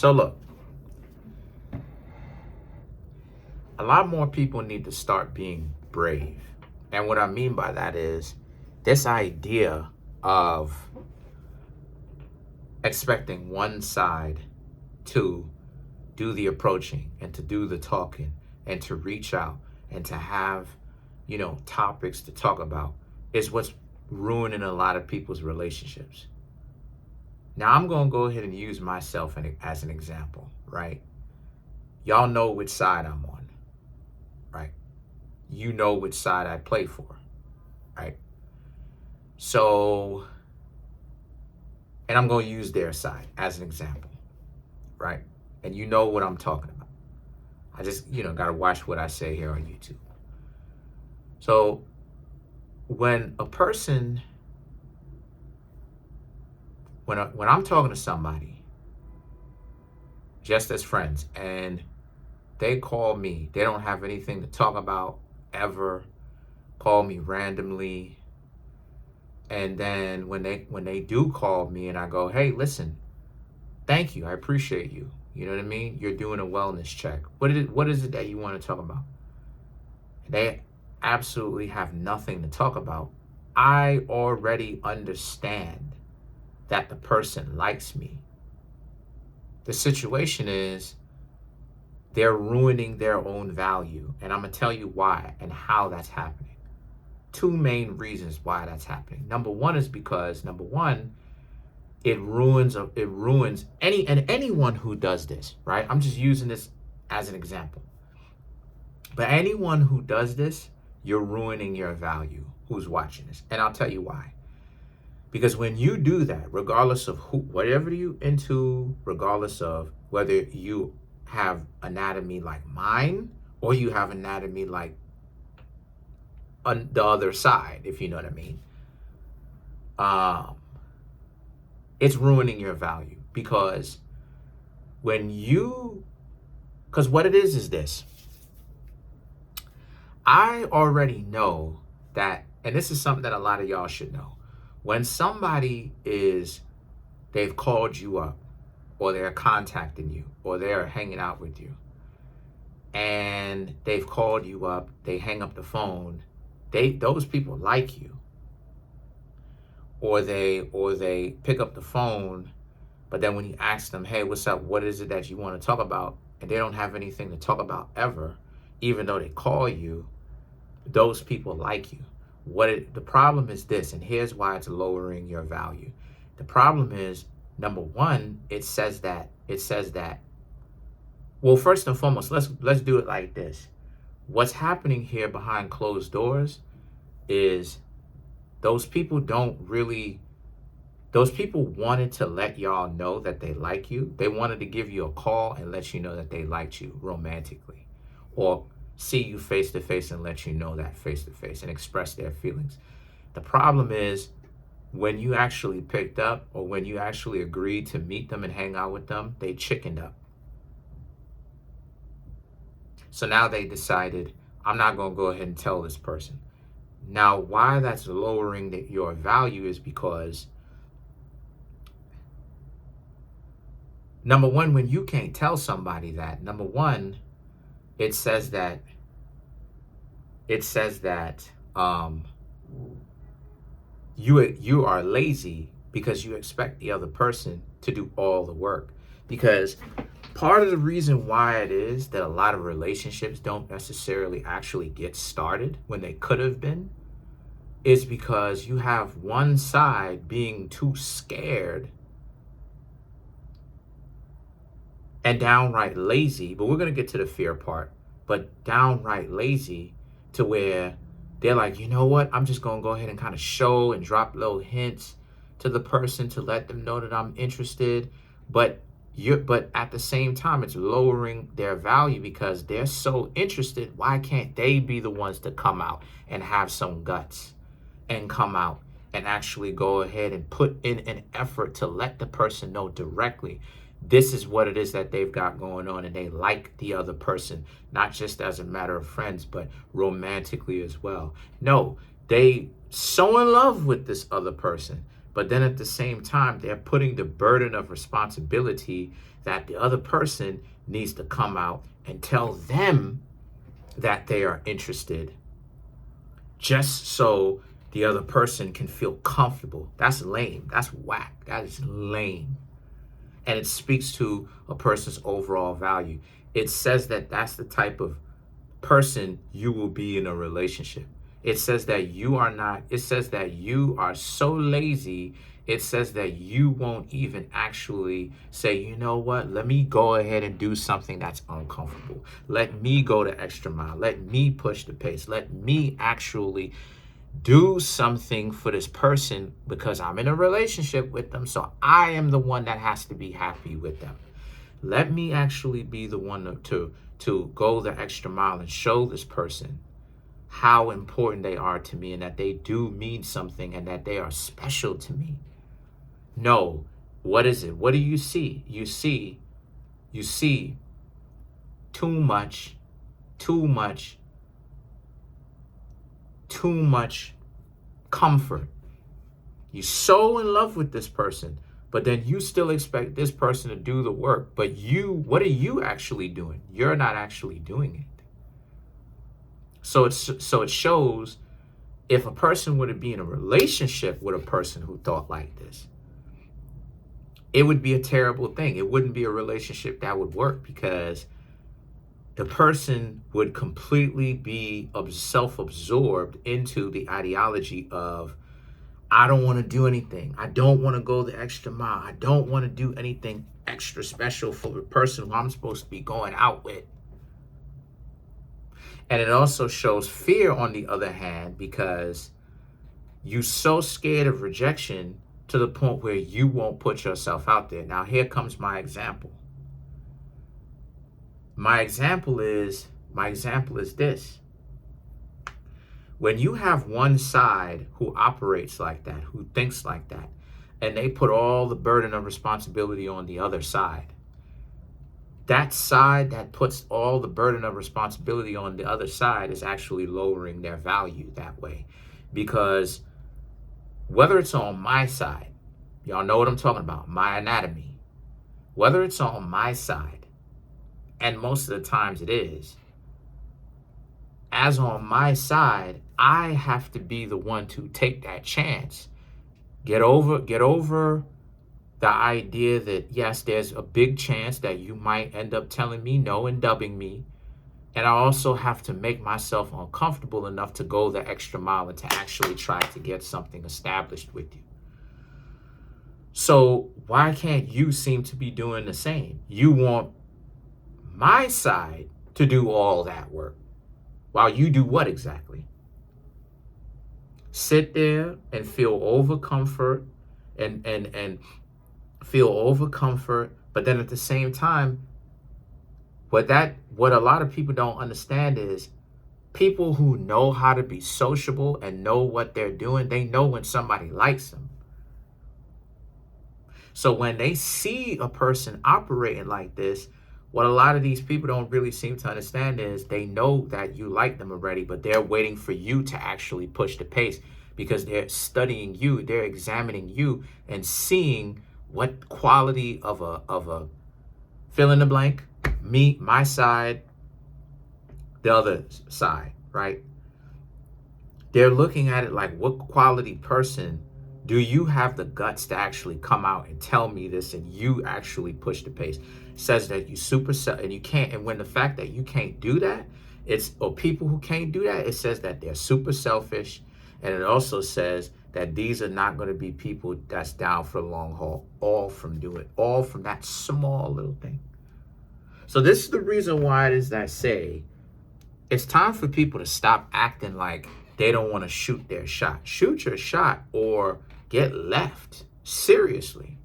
So look, a lot more people need to start being brave. And what I mean by that is this idea of expecting one side to do the approaching and to do the talking and to reach out and to have, topics to talk about is what's ruining a lot of people's relationships. Now, I'm going to go ahead and use myself as an example, right? Y'all know which side I'm on, right? You know which side I play for, right? So, and I'm going to use their side as an example, right? And you know what I'm talking about. I just, got to watch what I say here on YouTube. So, when a person, when I'm talking to somebody, just as friends, and they call me, they don't have anything to talk about ever, call me randomly, and then when they do call me and I go, hey, listen, thank you, I appreciate you. You know what I mean? You're doing a wellness check. What is it that you want to talk about? They absolutely have nothing to talk about. I already understand that the person likes me. The situation is they're ruining their own value. And I'm going to tell you why and how that's happening. Two main reasons why that's happening. Number one is because, it ruins anyone who does this, right? I'm just using this as an example. But anyone who does this, you're ruining your value who's watching this. And I'll tell you why. Because when you do that, regardless of whatever you into, regardless of whether you have anatomy like mine or you have anatomy like on the other side, if you know what I mean, it's ruining your value. Because what it is this. I already know that, and this is something that a lot of y'all should know. When somebody they've called you up, or they're contacting you, or they're hanging out with you, and they've called you up, they hang up the phone, those people like you. Or they pick up the phone, but then when you ask them, hey, what's up? What is it that you want to talk about? And they don't have anything to talk about ever, even though they call you, those people like you. The problem is this, and here's why it's lowering your value. The problem is, number one, it says that, well, first and foremost, let's do it like this. What's happening here behind closed doors is those people wanted to let y'all know that they like you. They wanted to give you a call and let you know that they liked you romantically, or see you face to face and let you know that face to face and express their feelings. The problem is when you actually picked up, or when you actually agreed to meet them and hang out with them, they chickened up. So now they decided, I'm not going to go ahead and tell this person. Now, why that's lowering your value is because, number one, when you can't tell somebody that, number one, it says that you are lazy because you expect the other person to do all the work. Because part of the reason why it is that a lot of relationships don't necessarily actually get started when they could have been is because you have one side being too scared and downright lazy, but we're going to get to the fear part, but downright lazy to where they're like, you know what, I'm just going to go ahead and kind of show and drop little hints to the person to let them know that I'm interested. But at the same time, it's lowering their value because they're so interested. Why can't they be the ones to come out and have some guts and come out and actually go ahead and put in an effort to let the person know directly this is what it is that they've got going on, and they like the other person, not just as a matter of friends, but romantically as well. No, they so in love with this other person But then at the same time, they're putting the burden of responsibility that the other person needs to come out and tell them that they are interested, just so the other person can feel comfortable. That's lame. That's whack. That is lame. And it speaks to a person's overall value. It says that that's the type of person you will be in a relationship. It says that you are not, it says that you are so lazy. It says that you won't even actually say, you know what, let me go ahead and do something that's uncomfortable. Let me go the extra mile. Let me push the pace. Let me actually do something for this person because I'm in a relationship with them. So I am the one that has to be happy with them. Let me actually be the one to go the extra mile and show this person how important they are to me and that they do mean something and that they are special to me. No, what is it? What do you see? You see too much comfort. You're so in love with this person, but then you still expect this person to do the work. But what are you actually doing? You're not actually doing it. So it shows, if a person were to be in a relationship with a person who thought like this, it would be a terrible thing. It wouldn't be a relationship that would work, because the person would completely be self-absorbed into the ideology of, I don't want to do anything. I don't want to go the extra mile. I don't want to do anything extra special for the person who I'm supposed to be going out with. And it also shows fear, on the other hand, because you're so scared of rejection to the point where you won't put yourself out there. Now, here comes my example. My example is this. When you have one side who operates like that, who thinks like that, and they put all the burden of responsibility on the other side, that side that puts all the burden of responsibility on the other side is actually lowering their value that way. Because whether it's on my side, y'all know what I'm talking about, my anatomy, whether it's on my side, and most of the times it is, as on my side, I have to be the one to take that chance. Get over the idea that, yes, there's a big chance that you might end up telling me no and dubbing me. And I also have to make myself uncomfortable enough to go the extra mile and to actually try to get something established with you. So why can't you seem to be doing the same? You want my side to do all that work, while you do what exactly? Sit there and feel over comfort and feel over comfort, but then at the same time, what a lot of people don't understand is, people who know how to be sociable and know what they're doing, they know when somebody likes them. So when they see a person operating like this, what a lot of these people don't really seem to understand is, they know that you like them already, but they're waiting for you to actually push the pace, because they're studying you, they're examining you and seeing what quality of a fill in the blank, me, my side, the other side, right? They're looking at it like, what quality person do you have the guts to actually come out and tell me this, and you actually push the pace? It says that you and you can't, and when the fact that you can't do that, or people who can't do that, it says that they're super selfish. And it also says that these are not going to be people that's down for the long haul, all from that small little thing. So this is the reason why it is that I say, it's time for people to stop acting like they don't want to shoot their shot. Shoot your shot or get left. Seriously.